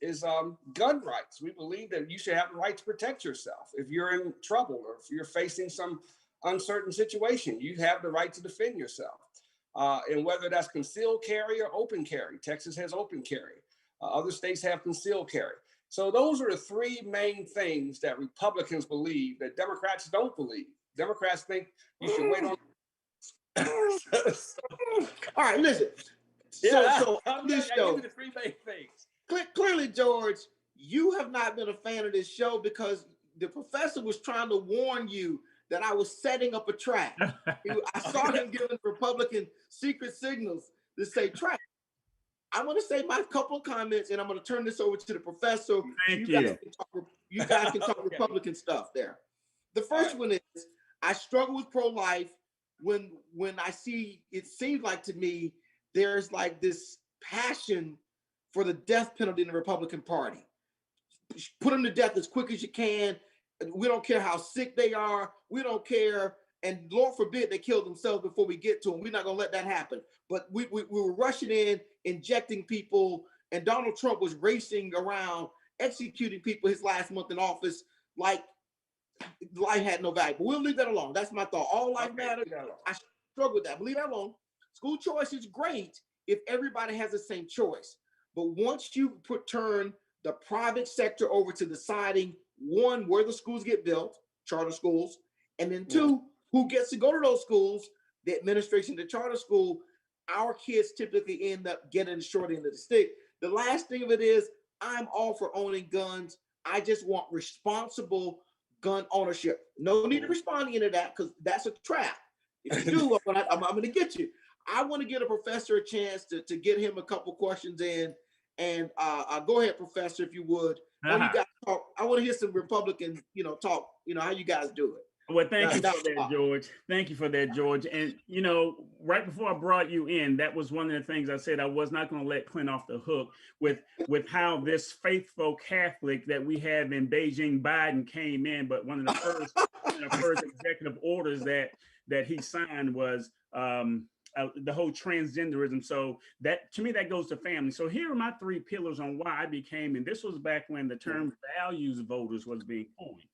gun rights. We believe that you should have the right to protect yourself. If you're in trouble or if you're facing some uncertain situation, you have the right to defend yourself. And whether that's concealed carry or open carry, Texas has open carry. Other states have concealed carry. So those are the three main things that Republicans believe that Democrats don't believe. Democrats think you should wait on. All right, listen. So on this show, the three main things. Clearly, George, you have not been a fan of this show because the professor was trying to warn you that I was setting up a trap. I saw him giving Republican secret signals to say trap. I want to say my couple of comments, and I'm going to turn this over to the professor. Thank you. Guys can talk Republican stuff there. The first one is I struggle with pro-life when I see, it seems like to me, there's like this passion for the death penalty in the Republican Party. Put them to death as quick as you can. We don't care how sick they are. We don't care. And Lord forbid they kill themselves before we get to them. We're not going to let that happen. But we were rushing in, injecting people, and Donald Trump was racing around, executing people his last month in office like life had no value. But we'll leave that alone. That's my thought. All life matters. I struggle with that. But leave that alone. School choice is great if everybody has the same choice. But once you turn the private sector over to deciding, one, where the schools get built, charter schools, and then two, who gets to go to those schools, the administration of the charter school, our kids typically end up getting the short end of the stick. The last thing of it is, I'm all for owning guns. I just want responsible gun ownership. No need to respond to any of that because that's a trap. If you do, I'm going to get you. I want to get a professor a chance to get him a couple questions in. And go ahead, Professor, if you would. While you guys talk, I want to hear some Republican, talk, how you guys do it. Well, thank you for that, George. Thank you for that, George. And, right before I brought you in, that was one of the things I said I was not going to let Clint off the hook with how this faithful Catholic that we have in Beijing, Biden, came in. But one of the first executive orders that he signed was the whole transgenderism. So that, to me, that goes to family. So here are my 3 pillars on why I became, and this was back when the term values voters was being coined.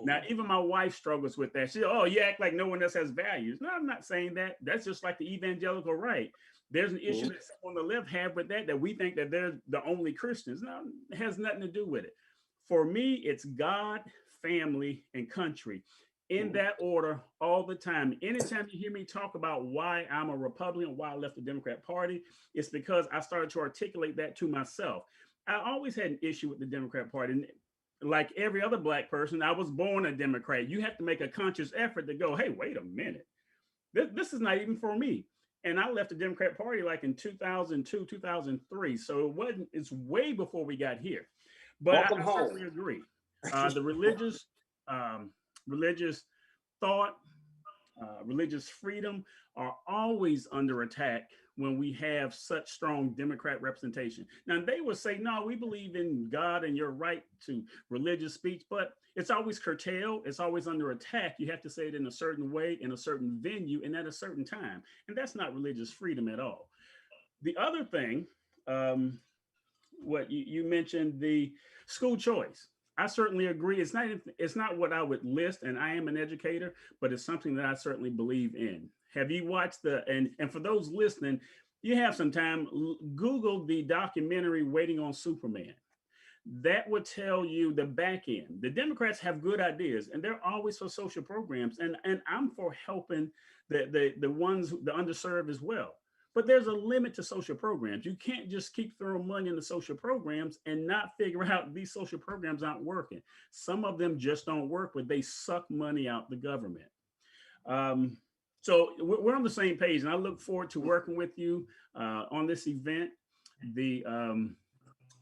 Now, even my wife struggles with that. She said, oh, you act like no one else has values. No, I'm not saying that. That's just like the evangelical right. There's an issue that some on the left have with that we think that they're the only Christians. No, it has nothing to do with it. For me, it's God, family, and country. In that order all the time. Anytime you hear me talk about why I'm a Republican, why I left the Democrat Party, it's because I started to articulate that to myself. I always had an issue with the Democrat Party. And like every other Black person, I was born a Democrat. You have to make a conscious effort to go, hey, wait a minute. This is not even for me. And I left the Democrat Party like in 2002, 2003. So it's way before we got here. But I certainly agree. The religious thought, religious freedom are always under attack when we have such strong Democrat representation. Now, they will say, no, we believe in God and your right to religious speech, but it's always curtailed. It's always under attack. You have to say it in a certain way, in a certain venue, and at a certain time. And that's not religious freedom at all. The other thing, what you mentioned, the school choice. I certainly agree. It's not what I would list, and I am an educator, but it's something that I certainly believe in. Have you watched and for those listening, you have some time, Google the documentary Waiting on Superman. That would tell you the back end. The Democrats have good ideas, and they're always for social programs, and I'm for helping the ones, the underserved as well. But there's a limit to social programs. You can't just keep throwing money into social programs and not figure out these social programs aren't working. Some of them just don't work, but they suck money out the government. So we're on the same page, and I look forward to working with you on this event, the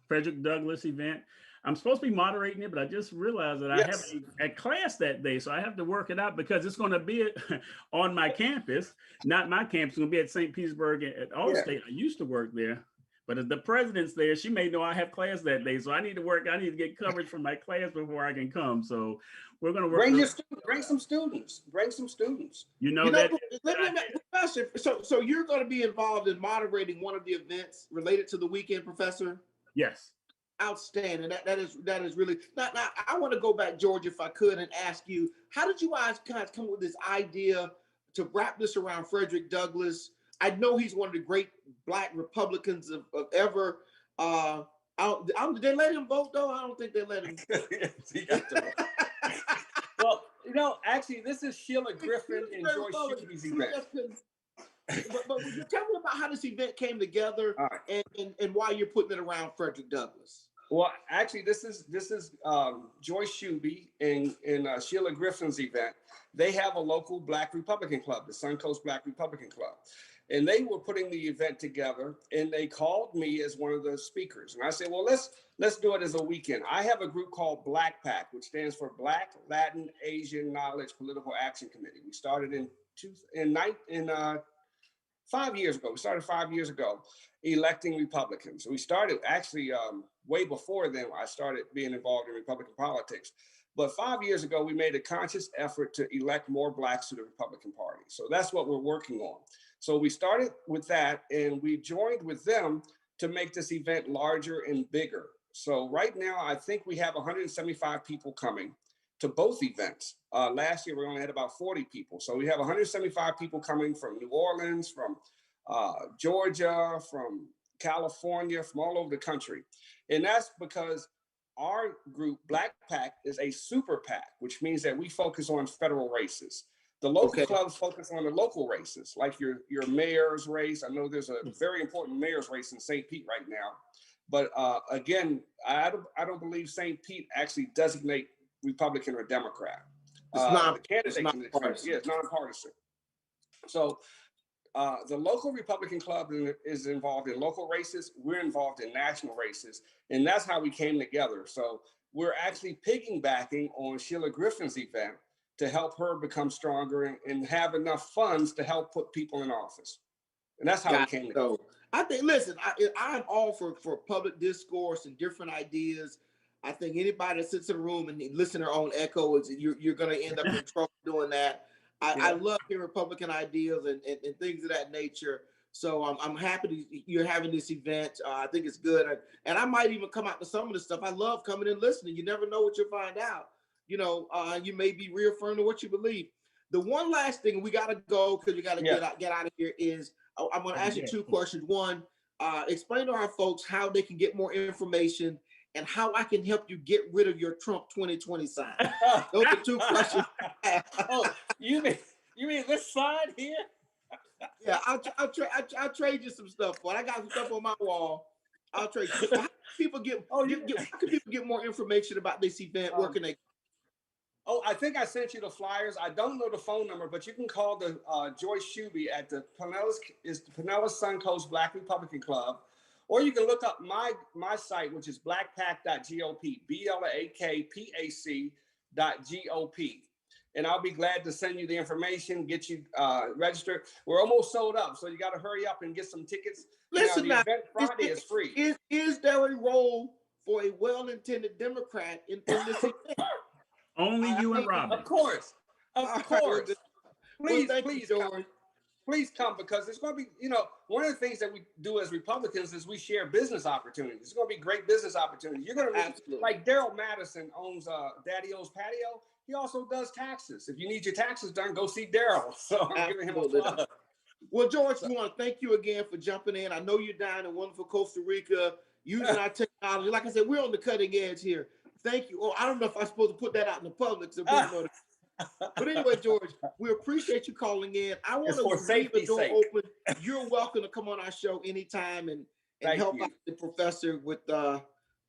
Frederick Douglass event. I'm supposed to be moderating it, but I just realized that I have a class that day, so I have to work it out because it's going to be on my campus, not my campus. It's going to be at St. Petersburg at Allstate. I used to work there, but as the president's there, she may know I have class that day, so I need to get coverage from my class before I can come. So we're going to work. Bring some students. Professor, so you're going to be involved in moderating one of the events related to the weekend, Professor? Yes. Outstanding. That is really now. I want to go back, George, if I could, and ask you, how did you guys come up with this idea to wrap this around Frederick Douglass? I know he's one of the great Black Republicans of ever. Did they let him vote though? I don't think they let him. Well, actually, this is Sheila Griffin and Joyce Shuby's event. But tell me about how this event came together, and why you're putting it around Frederick Douglass. Well, actually, this is Joyce Shuby and Sheila Griffin's event. They have a local Black Republican club, the Suncoast Black Republican Club, and they were putting the event together. And they called me as one of the speakers, and I said, "Well, let's do it as a weekend." I have a group called Black PAC, which stands for Black Latin Asian Knowledge Political Action Committee. We started in 5 years ago. We started 5 years ago electing Republicans. We started actually way before then. I started being involved in Republican politics. But 5 years ago, we made a conscious effort to elect more Blacks to the Republican Party. So that's what we're working on. So we started with that, and we joined with them to make this event larger and bigger. So right now, I think we have 175 people coming to both events. Last year, we only had about 40 people. So we have 175 people coming from New Orleans, from Georgia, from California, from all over the country. And that's because our group, Black PAC, is a super PAC, which means that we focus on federal races. The local clubs focus on the local races, like your mayor's race. I know there's a very important mayor's race in St. Pete right now. But again, I don't believe St. Pete actually designate Republican or Democrat. It's nonpartisan. So the local Republican club is involved in local races. We're involved in national races. And that's how we came together. So we're actually piggybacking on Sheila Griffin's event to help her become stronger and have enough funds to help put people in office. And that's how we came together. I think, listen, I'm all for public discourse and different ideas. I think anybody that sits in a room and listen to their own echo, you're going to end up in trouble doing that. I love hearing Republican ideas and things of that nature. So I'm happy you're having this event. I think it's good. And I might even come out to some of the stuff. I love coming and listening. You never know what you'll find out. You know, you may be reaffirmed to what you believe. The one last thing, we got to go because we got to get out of here, is I'm going to ask you two questions. One, explain to our folks how they can get more information and how I can help you get rid of your Trump 2020 sign. Those are two questions. Oh, you mean this sign here? Yeah, I'll trade you some stuff, but I got some stuff on my wall. I'll trade you. How can people get more information about this event? Where can they? Oh, I think I sent you the flyers. I don't know the phone number, but you can call the Joyce Shuby at the Pinellas Suncoast Black Republican Club, or you can look up my site, which is blackpac.gop, BLAKPAC.GOP. And I'll be glad to send you the information, get you registered. We're almost sold up, so you got to hurry up and get some tickets. Listen, now, the event Friday is free. Is there a role for a well-intended Democrat in this event? Only you and Robin. Of course. Please, George. come. Please come, because it's going to be, one of the things that we do as Republicans is we share business opportunities. It's going to be great business opportunities. You're going to meet, like Daryl Madison owns Daddy O's Patio. He also does taxes. If you need your taxes done, go see Daryl. So I'm giving him a plug. Well, George, we want to thank you again for jumping in. I know you're down in wonderful Costa Rica using our technology. Like I said, we're on the cutting edge here. Thank you. Oh, I don't know if I'm supposed to put that out in the public. So but anyway, George, we appreciate you calling in. I want to leave the door open. You're welcome to come on our show anytime and help out the professor with the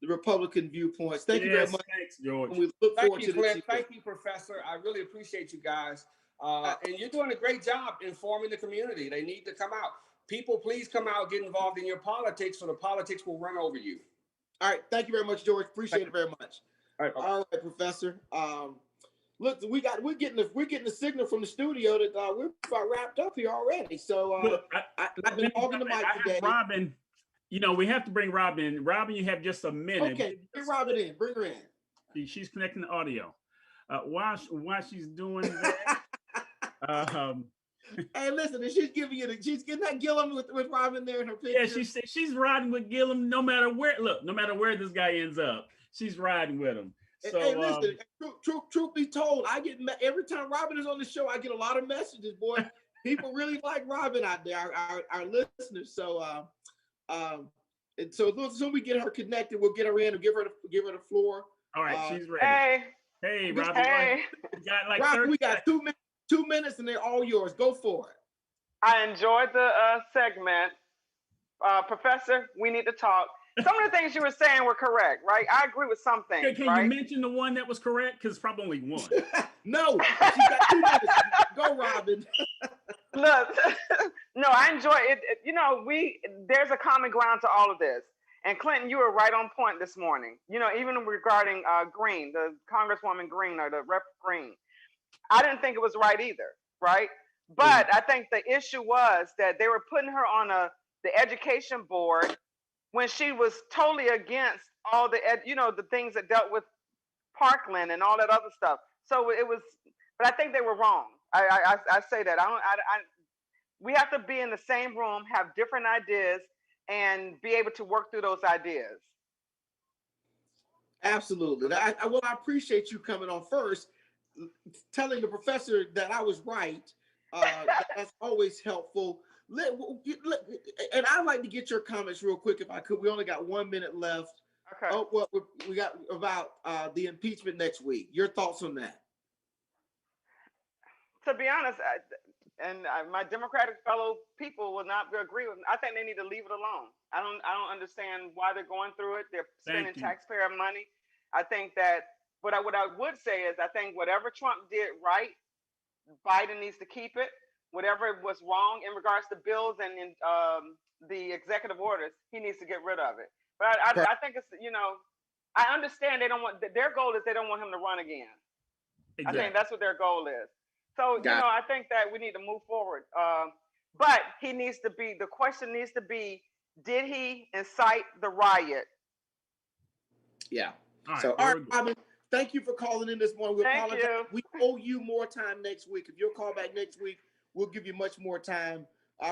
Republican viewpoints. Thank you very much. Thanks, George. We look forward to Clint. Thank you, Professor. I really appreciate you guys. And you're doing a great job informing the community. They need to come out. People, please come out, get involved in your politics, so the politics will run over you. All right. Thank you very much, George. Appreciate it very much. All right, Professor. Look, we're getting the signal from the studio that we're about wrapped up here already. So I've been hogging the mic today. Robin, we have to bring Robin in. Robin, you have just a minute. Okay, bring Robin in. Bring her in. She's connecting the audio. While she's doing that, hey, listen, she's giving she's getting that Gillum with Robin there in her picture. Yeah, she's riding with Gillum no matter where. Look, no matter where this guy ends up, she's riding with him. So, hey, listen, truth be told, I get every time Robin is on the show, I get a lot of messages, boy. People really like Robin out there, our listeners. So, and so as soon as we get her connected, we'll get her in and give her the floor. All right, she's ready. Hey, Robin. Hey. Robin, we got 2 minutes, and they're all yours. Go for it. I enjoyed the segment. Professor, we need to talk. Some of the things you were saying were correct, right? I agree with some things. Can you mention the one that was correct? Because it's probably only one. No, she's got 2 minutes. Go, Robin. Look, no, I enjoy it. There's a common ground to all of this. And Clinton, you were right on point this morning. Even regarding Green, the Congresswoman Green or the Rep Green, I didn't think it was right either, right? But I think the issue was that they were putting her on the education board when she was totally against all the things that dealt with Parkland and all that other stuff. So it was, but I think they were wrong. I say that. We have to be in the same room, have different ideas, and be able to work through those ideas. Absolutely. I appreciate you coming on first, telling the professor that I was right. That's always helpful. And I'd like to get your comments real quick if I could. We only got 1 minute left. Okay. Oh, well, we got about the impeachment next week. Your thoughts on that? to be honest, my Democratic fellow people will not agree with me. I think they need to leave it alone. I don't understand why they're going through it. They're spending taxpayer money. I think that what I would say is I think whatever Trump did right, Biden needs to keep it. Whatever was wrong in regards to bills and in, the executive orders, he needs to get rid of it. But I think it's, I understand they don't want, their goal is they don't want him to run again. Exactly. I think that's what their goal is. So, I think that we need to move forward. But he needs to be, the question needs to be, did he incite the riot? Yeah. All right, Robin, thank you for calling in this morning. We owe you more time next week. If you'll call back next week, we'll give you much more time.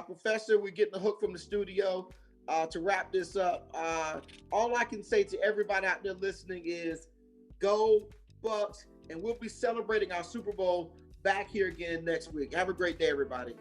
Professor, we're getting the hook from the studio to wrap this up. All I can say to everybody out there listening is go Bucks, and we'll be celebrating our Super Bowl back here again next week. Have a great day, everybody.